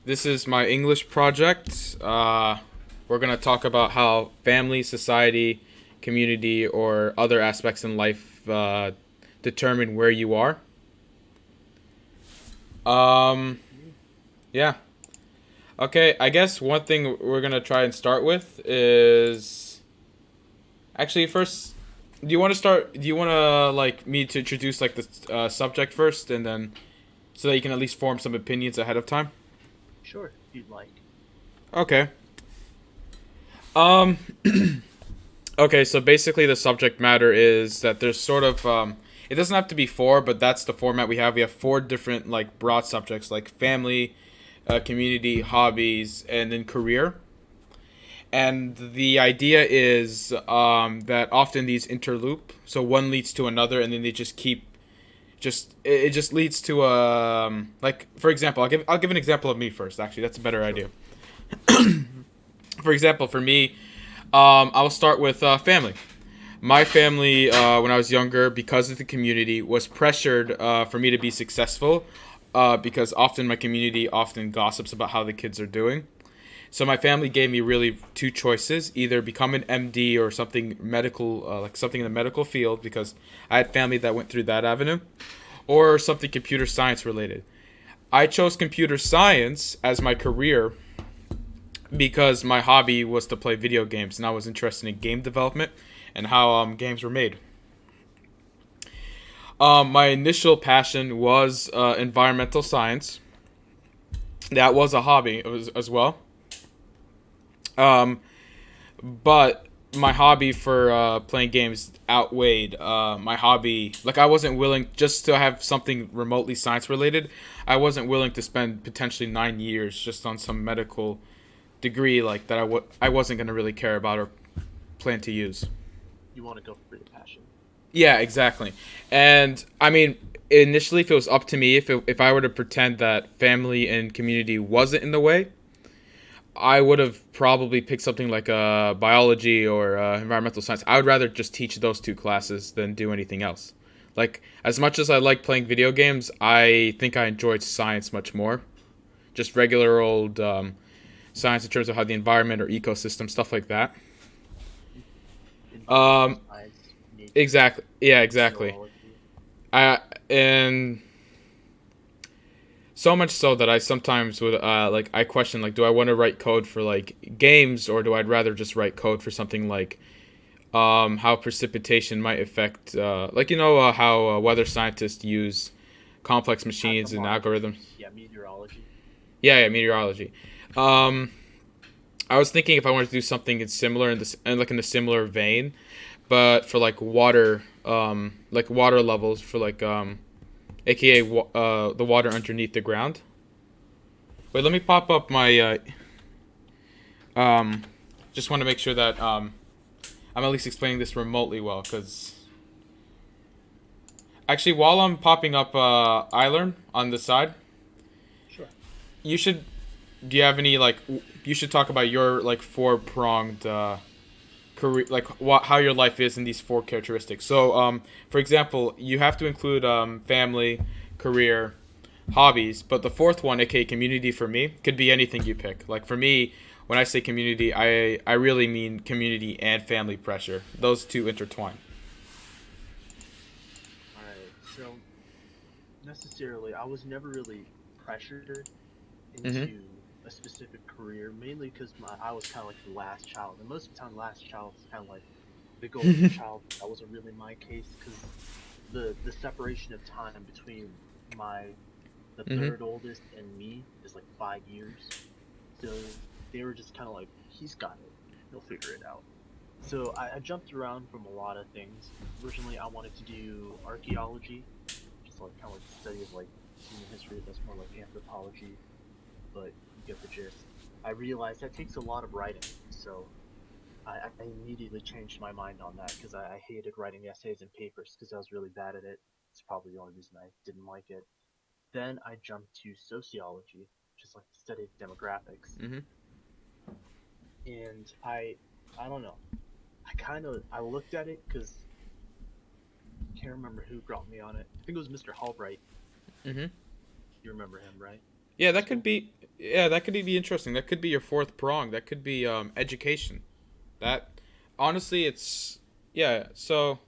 This is my English project. We're going to talk about how family, society, community, or other aspects in life determine where you are. Um, Mm. yeah. Okay, I guess one thing we're going to try and start with is. Actually, first, do you want to start? Do you want to, like, me to introduce, like, the subject first, and then. So that you can at least form some opinions ahead of time? Sure, if you'd like. Okay. Um, Okay, so basically the subject matter is that there's sort of it doesn't have to be four, but that's the format we have. We have four different like broad subjects like family, community, hobbies, and then career. And the idea is that often these interloop, so one leads to another, and then they just keep just it just leads to like for example, I'll give an example of me first. Actually, that's a better idea. Sure. For example, for me, I'll start with family. My family, when I was younger, because of the community, was pressured for me to be successful because often my community often gossips about how the kids are doing. So my family gave me really two choices: either become an MD or something medical, like something in the medical field, because I had family that went through that avenue, or something computer science related. I chose computer science as my career because my hobby was to play video games and I was interested in game development and how games were made. My initial passion was environmental science. That was a hobby as well. Um, but my hobby for playing games outweighed my hobby. Like I wasn't willing just to have something remotely science related. I wasn't willing to spend potentially 9 years just on some medical degree like that. I wasn't gonna really care about or plan to use. You want to go for your passion. Yeah, exactly. And I mean, initially, if it was up to me, if I were to pretend that family and community wasn't in the way, I would have probably picked something like biology or environmental science. I would rather just teach those two classes than do anything else. Like as much as I like playing video games, I think I enjoyed science much more. Just regular old science in terms of how the environment or ecosystem stuff like that. Environmental Um, science, nature, exactly. Yeah, exactly. zoology. I and so much so that I sometimes would like I question like do I want to write code for like games or do I'd rather just write code for something like how precipitation might affect like how weather scientists use complex machines and algorithms. Yeah, meteorology. Yeah, meteorology. Um, I was thinking if I wanted to do something in similar in this and like in a similar vein, but for like water levels for like aka the water underneath the ground. Wait, let me pop up my um just want to make sure that I'm at least explaining this remotely well cuz actually while I'm popping up iLearn on the side, Sure. you should do you have any like you should talk about your like four-pronged career like what how your life is in these four characteristics. So for example, you have to include family, career, hobbies, but the fourth one, aka community for me, could be anything you pick. Like for me, when I say community, I really mean community and family pressure. Those two intertwine. All right. So necessarily, I was never really pressured Mhm. into a specific career, mainly because I was kind of like the last child, and most of the time, last child is kind of like the golden child. That wasn't really my case because the separation of time between my the Mhm. third oldest and me is like 5 years. So they were just kind of like, he's got it. He'll figure it out. So I jumped around from a lot of things. Originally, I wanted to do archaeology, just like kind of like the study of like human history. That's more like anthropology, but you get the gist. I realized that takes a lot of writing, so I immediately changed my mind on that because I hated writing essays and papers because I was really bad at it. It's probably the only reason I didn't like it. Then I jumped to sociology, which is like the study of demographics, Mhm. and I don't know. I looked at it because I can't remember who brought me on it. I think it was Mr. Halbright. Mhm. You remember him, right? Yeah, that could school. be. Yeah, that could be interesting. That could be your fourth prong. That could be education. That honestly, it's yeah. So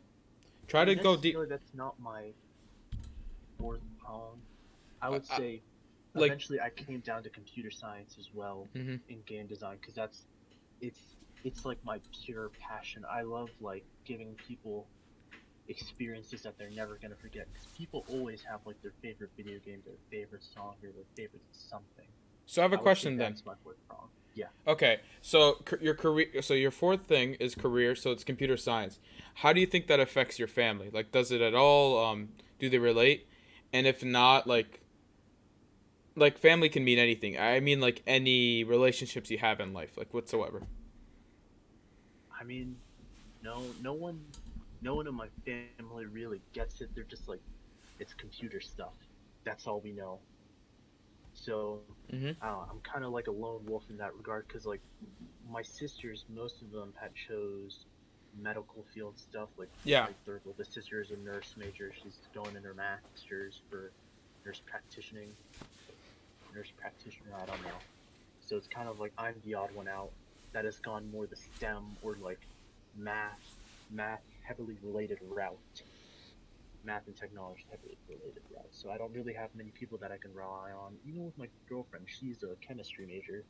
I try mean, to go deep. necessarily that's not my fourth prong. I Uh, would uh, say like, eventually I came down to computer science as well hmm in game design because it's it's like my pure passion. I love like giving people experiences that they're never gonna forget because people always have like their favorite video game, their favorite song, or their favorite something. so I have a I would say question then. that's my fourth prong. Yeah. Okay, so your career. So your fourth thing is career. So it's computer science. How do you think that affects your family? Like, does it at all? Do they relate? And if not, like family can mean anything. I mean, like any relationships you have in life, like whatsoever. I mean, no one in my family really gets it. They're just like, it's computer stuff. That's all we know. So, hmm I don't know, I'm kind of like a lone wolf in that regard because like my sisters, most of them had chose medical field stuff. Yeah. My third oldest sister is a nurse major. She's going in her master's for nurse practicing, nurse practitioner. I don't know. So it's kind of like I'm the odd one out that has gone more the STEM or like math, math heavily related route, math and technology heavily related route. So I don't really have many people that I can rely on. Even with my girlfriend, she's a chemistry major.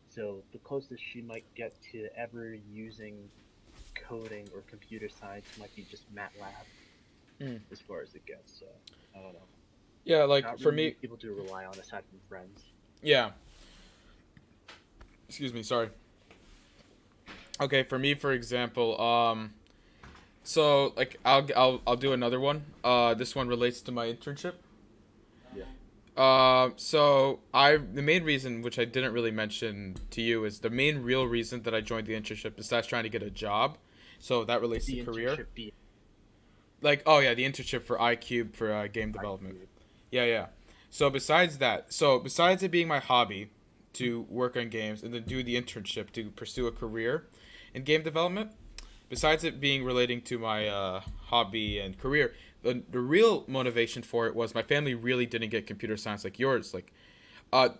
So the closest she might get to ever using coding or computer science might be just MATLAB Mm. as far as it gets. So I don't know. Yeah, like Not for really many me. people to rely on aside from friends. Yeah. Excuse me. Sorry. Okay, for me, for example, so like I'll do another one. This one relates to my internship. Yeah. So the main reason, which I didn't really mention to you, is the main real reason that I joined the internship besides trying to get a job. So that relates to The career. internship being Like, oh yeah, the internship for iCube for game development. IQ. Yeah, yeah. So besides it being my hobby to work on games and then do the internship to pursue a career in game development, besides it being relating to my hobby and career, the real motivation for it was my family really didn't get computer science like yours. Like,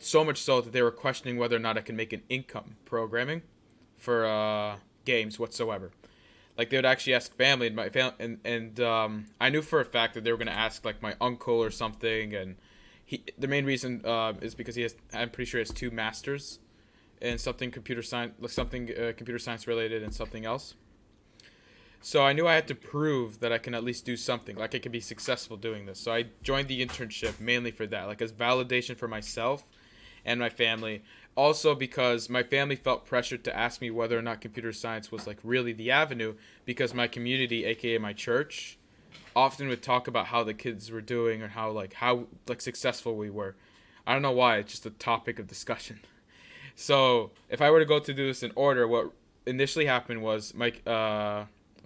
so much so that they were questioning whether or not I can make an income programming for games whatsoever. Like they would actually ask family and my family, and I knew for a fact that they were gonna ask like my uncle or something, and the main reason is because I'm pretty sure he has two masters in something computer science, like something computer science related, and something else. So I knew I had to prove that I can at least do something, like I could be successful doing this. So I joined the internship mainly for that, like as validation for myself and my family. Also because my family felt pressured to ask me whether or not computer science was like really the avenue because my community, aka my church, often would talk about how the kids were doing or how successful we were. I don't know why, it's just a topic of discussion. So if I were to go to do this in order, what initially happened was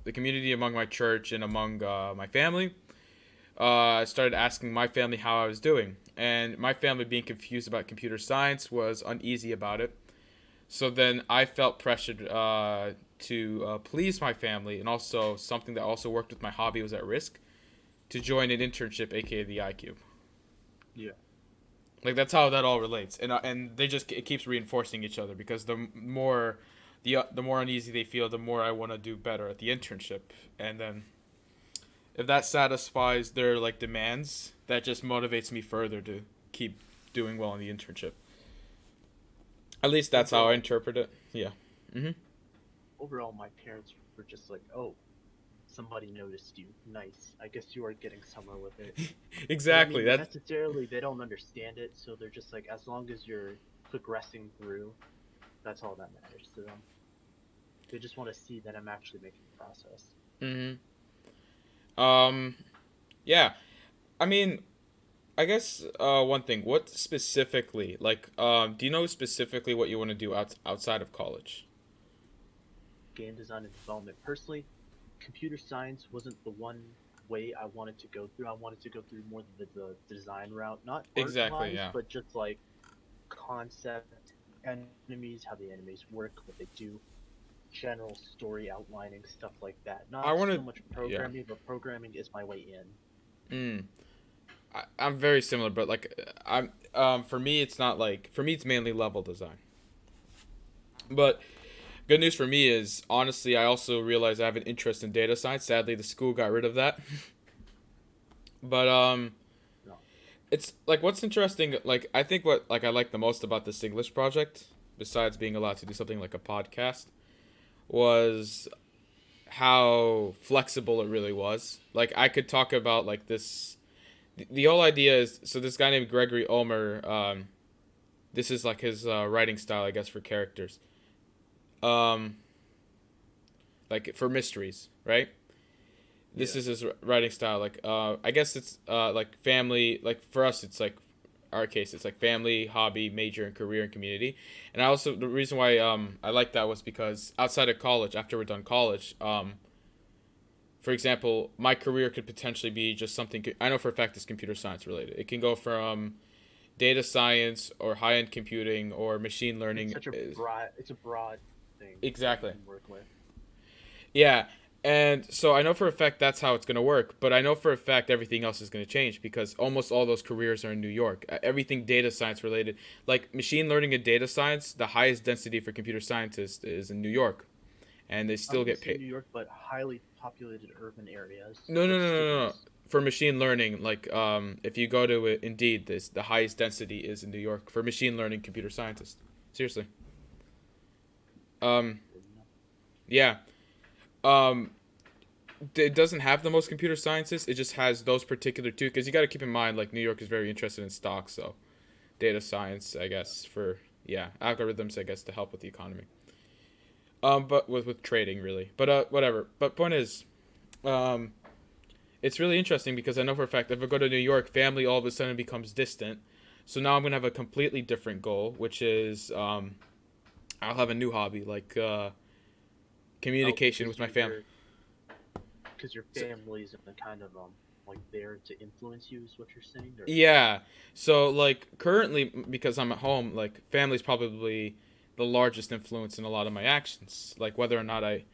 the community among my church and among my family. I started asking my family how I was doing, and my family, being confused about computer science, was uneasy about it. So then I felt pressured to please my family, and also something that also worked with my hobby was at risk to join an internship, aka the iCube. Yeah. Like that's how that all relates, and they just it keeps reinforcing each other because the more uneasy they feel, the more I want to do better at the internship, and then if that satisfies their like demands, that just motivates me further to keep doing well in the internship. At least that's how I Overall, interpret it. Yeah. Mhm. overall, my parents were just like, "Oh, somebody noticed you. Nice. I guess you are getting somewhere with it." But I Exactly. mean, That's necessarily, they don't understand it, so they're just like, as long as you're progressing through, that's all that matters to them. They just want to see that I'm actually making progress. mhm. Um yeah. I mean, I guess one thing, what specifically do you know specifically what you want to do outside of college? Game design and development. Personally, computer science wasn't the one way I wanted to go through. I wanted to go through more the design route, not art Exactly, wise, yeah. but just like concept, enemies, how the enemies work, what they do, general story outlining, stuff like that. I Not want so to much yeah. programming, but programming is my way in. Mm. I'm very similar, but like I'm for me it's not like for me it's mainly level design. But good news for me is honestly I also realized I have an interest in data science. Sadly, the school got rid of that. But No. it's like what's interesting. Like I think what like I like the most about this English project, besides being allowed to do something like a podcast, was how flexible it really was. Like I could talk about like this. The whole idea is so this guy named Gregory Ulmer. This is like his writing style, I guess, for characters. Um, like for mysteries, right? This Yeah. is his writing style. Like, I guess it's like family. Like for us, it's like our case. It's like family, hobby, major, and career and community. And I also the reason why I like that was because outside of college, after we're done college, for example, my career could potentially be just something. I know for a fact it's computer science related. It can go from data science or high end computing or machine It's learning. such a broad. It's a broad thing that you Exactly. can work with. Yeah. And so I know for a fact that's how it's going to work, but I know for a fact everything else is going to change because almost all those careers are in New York. Everything data science related, like machine learning and data science, the highest density for computer scientists is in New York, and they I still wouldn't get say paid. New York, but highly populated urban areas No, no, like no, no, no. cities. For machine learning, like if you go to Indeed, this the highest density is in New York for machine learning computer scientists. Seriously. Um, yeah. Um, it doesn't have the most computer scientists. It just has those particular two. Because you got to keep in mind, like New York is very interested in stocks, so data science, I guess, for yeah algorithms, I guess, to help with the economy. But with trading really. But whatever. But point is, um, it's really interesting because I know for a fact if I go to New York, family all of a sudden becomes distant. So now I'm gonna have a completely different goal, which is I'll have a new hobby like Oh, communication with my family. because your So, family's kind of like there to influence you is what you're saying, or yeah. So like currently because I'm at home, like family's probably the largest influence in a lot of my actions. Like whether or not I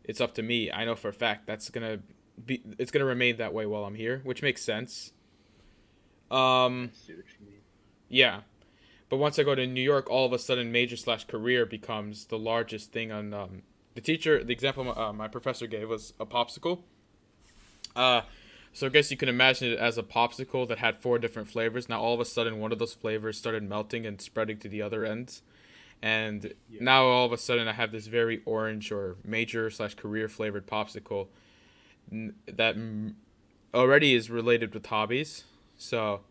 it's up to me. I know for a fact that's going to be it's going to remain that way while I'm here, which makes sense. I Um see what you mean. yeah. But once I go to New York, all of a sudden major slash career becomes the largest thing on the example my professor gave was a popsicle. Uh so I guess you can imagine it as a popsicle that had four different flavors. Now all of a sudden one of those flavors started melting and spreading to the other ends. And Yeah, now all of a sudden I have this very orange or major slash career flavored popsicle that already is related with hobbies. So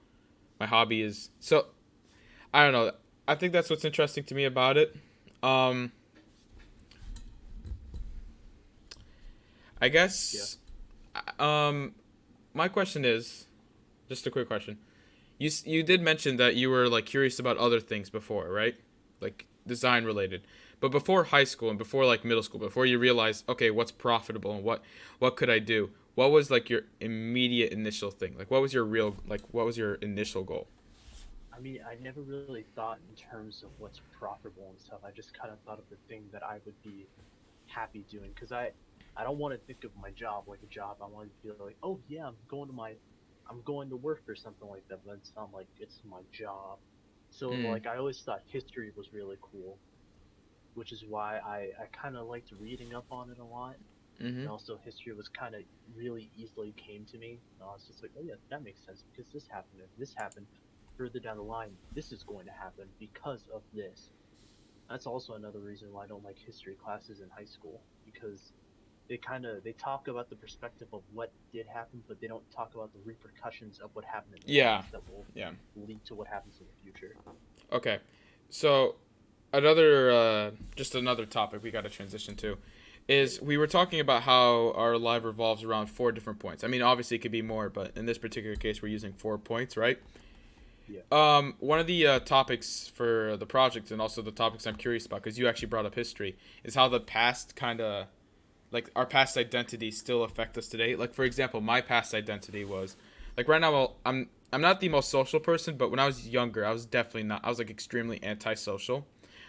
my hobby is so I don't know. I think that's what's interesting to me about it. Um, I yeah. guess. Um, my question is just a quick question. You did mention that you were like curious about other things before, right? Like design related. But before high school and before like middle school, before you realized, okay, what's profitable and what could I do? What was like your immediate initial thing? Like what was your real like what was your initial goal? I mean, I never really thought in terms of what's profitable and stuff. I just kind of thought of the thing that I would be happy doing because I don't want to think of my job like a job. I want to be like, oh yeah, I'm going to work or something like that. But it's not like it's my job. So Mm. like I always thought history was really cool, which is why I kind of liked reading up on it a lot. And Mhm. also history was kind of really easily came to me. And I was just like, oh yeah, that makes sense because this happened and this happened. Further down the line, this is going to happen because of this. That's also another reason why I don't like history classes in high school because they talk about the perspective of what did happen, but they don't talk about the repercussions of what happened in the Yeah. past that will Yeah. lead to what happens in the future. Okay. So another just another topic we got to transition to Yeah, is we were talking about how our life revolves around four different points. I mean, obviously it could be more, but in this particular case, we're using 4 points, right? yeah, One of the topics for the project and also the topics I'm curious about, because you actually brought up history, is how the past kind of like our past identities still affect us today. Like for example, my past identity was like right now well, I'm not the most social person, but when I was younger, I was definitely not. I was like extremely antisocial,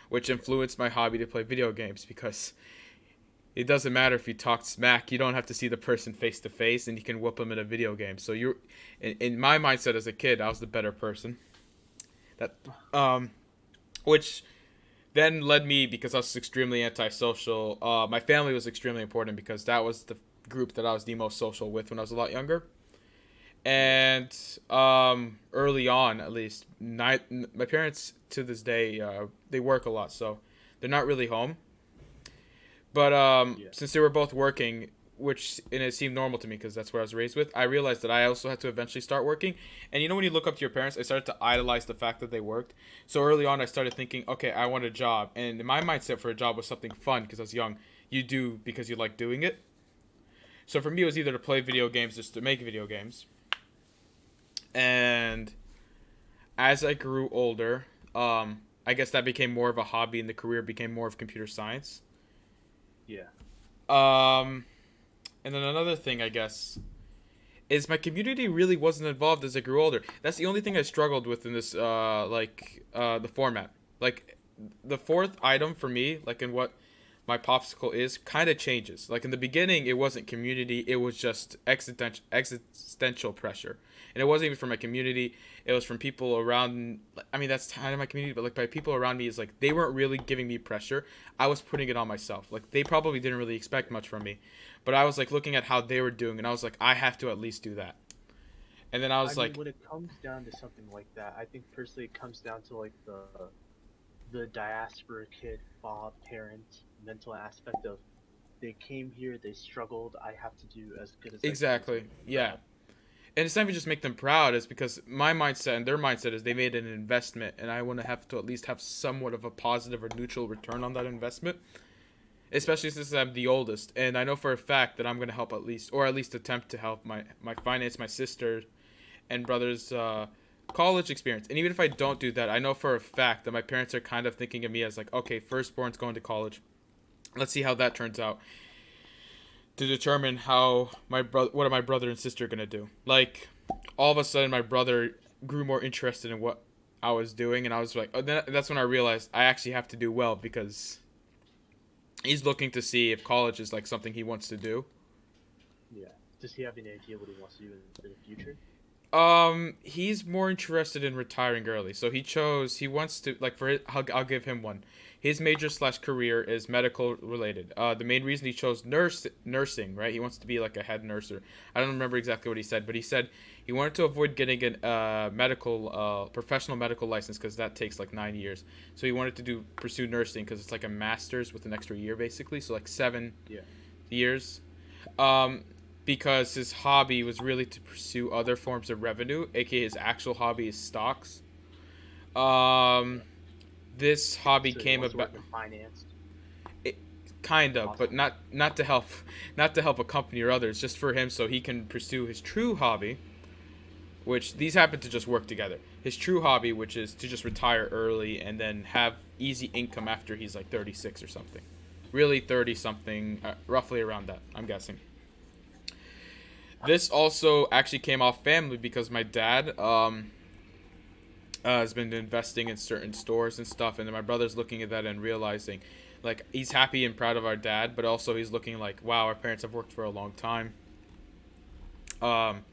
which yeah. influenced my hobby to play video games because It doesn't matter if you talk smack. You don't have to see the person face to face, and you can whoop them in a video game. So you're, in my mindset as a kid, I was the better person. That, um, which then led me, because I was extremely antisocial. My family was extremely important because that was the group that I was the most social with when I was a lot younger. Yeah. And early on, at least, my parents to this day, they work a lot, so they're not really home. But Yeah. since they were both working, which and it seemed normal to me because that's what I was raised with, I realized that I also had to eventually start working. And you know, when you look up to your parents, I started to idolize the fact that they worked. So early on, I started thinking, okay, I want a job. And my mindset for a job was something fun because I was young. You do because you like doing it. So for me, it was either to play video games, just to make video games. And as I grew older, I guess that became more of a hobby, and the career became more of computer science. Yeah. Um, and then another thing, I guess, is my community really wasn't involved as I grew older. That's the only thing I struggled with in this, the format. Like, the fourth item for me, like in what my popsicle is, kind of changes. Like in the beginning, it wasn't community; it was just existential pressure, and it wasn't even from my community. It was from people around. I mean, that's kind of my community, but like by people around me, is like they weren't really giving me pressure. I was putting it on myself. Like they probably didn't really expect much from me, but I was like looking at how they were doing, and I was like, I have to at least do that. And then I I was mean, like, when it comes down to something like that, I think personally it comes down to like the diaspora kid, fob parent mental aspect of they came here, they struggled, I have to do as good as I can to exactly, make them yeah. proud. And it's not even just make them proud, it's because my mindset and their mindset is they made an investment, and I want to have to at least have somewhat of a positive or neutral return on that investment. Especially since I'm the oldest, and I know for a fact that I'm gonna help at least, or at least attempt to help my finance, my sister and brother's college experience. And even if I don't do that, I know for a fact that my parents are kind of thinking of me as like, okay, firstborn's going to college. Let's see how that turns out to determine how what are my brother and sister gonna do. Like, all of a sudden, my brother grew more interested in what I was doing, and I was like, oh, that's when I realized I actually have to do well because he's looking to see if college is like something he wants to do. Yeah. Does he have any idea what he wants to do in the future? He's more interested in retiring early. So he wants to, like, I'll give him one. His major slash career is medical related. The main reason he chose nursing, right? He wants to be like a head nurser. I don't remember exactly what he said, but he said he wanted to avoid getting an professional medical license because that takes like 9 years. So he wanted to pursue nursing because it's like a master's with an extra year basically. So like seven Yeah. years. Um, because his hobby was really to pursue other forms of revenue, aka his actual hobby is stocks. Um, this hobby So he came wants to about, work in finance, it, kind of, but possibly. not to help, not to help a company or others, just for him so he can pursue his true hobby, which these happen to just work together. His true hobby, which is to just retire early and then have easy income after he's like 36 or something. Really 30 something, roughly around that, I'm guessing. This also actually came off family because my dad has been investing in certain stores and stuff, and then my brother's looking at that and realizing, like, he's happy and proud of our dad, but also he's looking like, wow, our parents have worked for a long time. Um,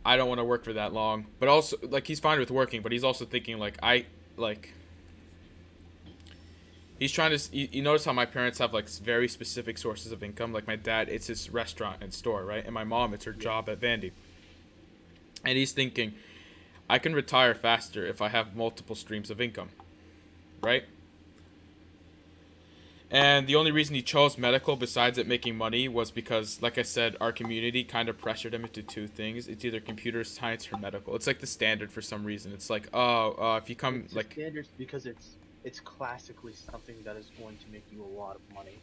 I don't want to work for that long, but also like he's fine with working, but he's also thinking like like he's trying to. You notice how my parents have like very specific sources of income. Like my dad, it's his restaurant and store, right? And my mom, it's her Yeah. job at Vandy. And he's thinking, I can retire faster if I have multiple streams of income, right? And the only reason he chose medical, besides it making money, was because, like I said, our community kind of pressured him into two things. It's either computer science or medical. It's like the standard for some reason. It's like, oh, if you come, It's a like, standards because it's classically something that is going to make you a lot of money,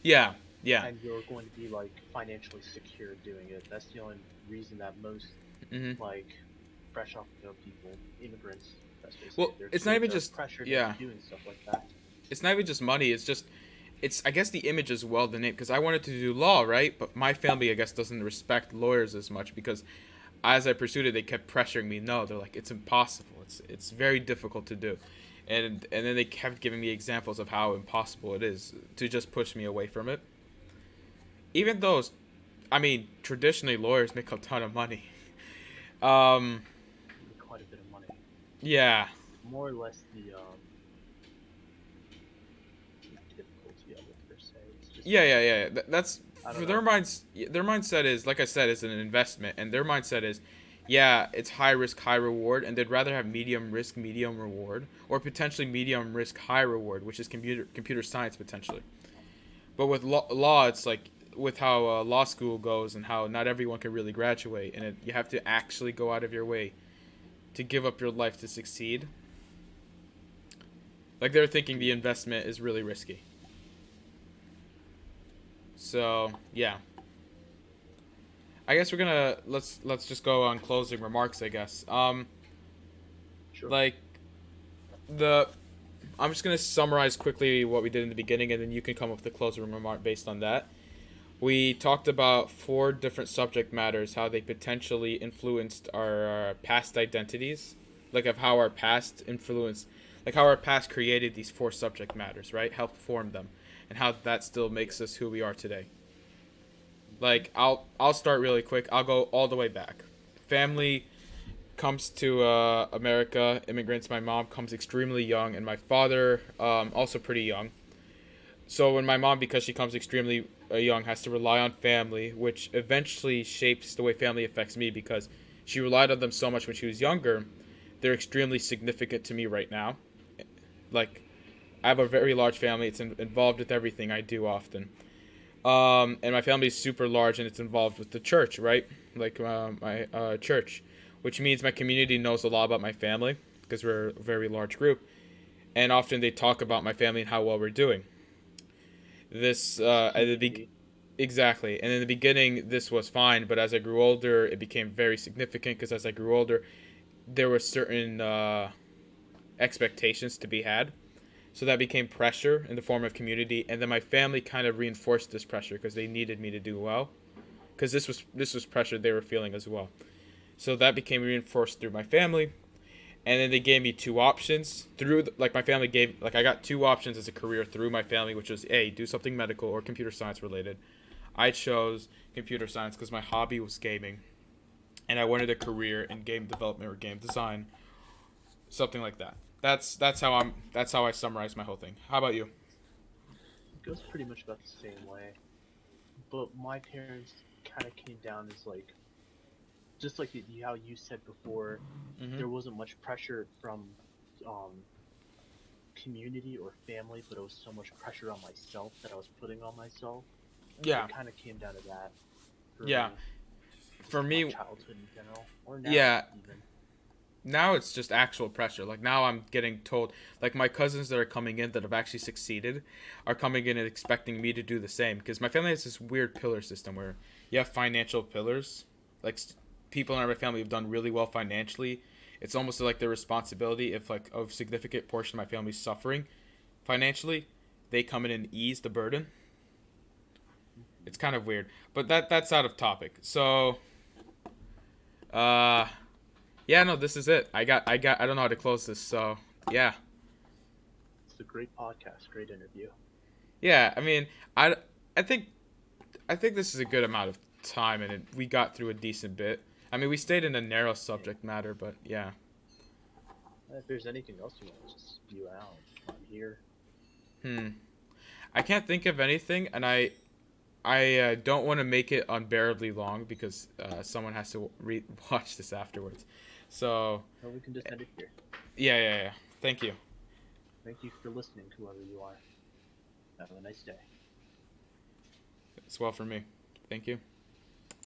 yeah, yeah, and you're going to be like financially secure doing it. That's the only reason that most mm-hmm. like fresh off people, immigrants, let's face it, Well, their it's not even kids are just, pressured into yeah, doing stuff like that. it's not even just money. It's just, it's, I guess the image as well, the name, because I wanted to do law, right? But my family, I guess, doesn't respect lawyers as much because as I pursued it, they kept pressuring me. No, they're like, it's impossible. It's very difficult to do, and then they kept giving me examples of how impossible it is to just push me away from it. even those, I mean, traditionally lawyers make a ton of money. Um, Make quite a bit of money. yeah, It's more or less the difficulty of it per se. It's just yeah. That's I don't for know. their minds. Their mindset is, like I said, is an investment, and their mindset is, yeah, it's high risk, high reward, and they'd rather have medium risk, medium reward, or potentially medium risk, high reward, which is computer science potentially. But with law, it's like with how law school goes and how not everyone can really graduate, and you have to actually go out of your way to give up your life to succeed. Like they're thinking the investment is really risky. So yeah, I guess we're gonna let's just go on closing remarks. I guess Sure. like the I'm just gonna summarize quickly what we did in the beginning, and then you can come up with a closing remark based on that. We talked about four different subject matters, how they potentially influenced our past identities, like of how our past influenced, like how our past created these four subject matters, right? Helped form them, and how that still Yeah. makes us who we are today. Hmm. Like I'll start really quick. I'll go all the way back. Family comes to America. Immigrants. My mom comes extremely young, and my father also pretty young. So when my mom, because she comes extremely young, has to rely on family, which eventually shapes the way family affects me because she relied on them so much when she was younger. They're extremely significant to me right now. Like I have a very large family. It's involved with everything I do often. And my family is super large and it's involved with the church, right? Like my church, which means my community knows a lot about my family because we're a very large group. And often they talk about my family and how well we're doing. This at the Community. exactly, and in the beginning this was fine, but as I grew older, it became very significant because as I grew older, there were certain expectations to be had. So that became pressure in the form of community, and then my family kind of reinforced this pressure because they needed me to do well, because this was pressure they were feeling as well. So that became reinforced through my family, and then they gave me two options through like my family gave like I got two options as a career through my family, which was a do something medical or computer science related. I chose computer science because my hobby was gaming, and I wanted a career in game development or game design, something like that. That's how I summarize my whole thing. How about you? It goes pretty much about the same way. But my parents kind of came down as like, just like how you said before, Mhm. there wasn't much pressure from um, community or family, but it was so much pressure on myself that I was putting on myself. Yeah. It kind of came down to that for Yeah. me, For just my me, childhood in general, or now yeah. even. Now it's just actual pressure. Like now I'm getting told, like my cousins that are coming in that have actually succeeded, are coming in and expecting me to do the same. Because my family has this weird pillar system where you have financial pillars, like people in our family have done really well financially. It's almost like their responsibility if like a significant portion of my family's suffering financially, they come in and ease the burden. It's kind of weird, but that's out of topic. So, uh, yeah, no, this is it. I don't know how to close this. So, yeah, It's a great podcast, great interview. yeah. I mean, I, I think, I think this is a good amount of time, and we got through a decent bit. I mean, we stayed in a narrow Yeah. subject matter, but yeah. If there's anything else you want to just spew out, I'm here. Hmm. I can't think of anything, and I don't want to make it unbearably long because someone has to watch this afterwards. So, Or we can just end it here. yeah. Thank you. Thank you for listening, whoever you are. Have a nice day. It's well for me. Thank you.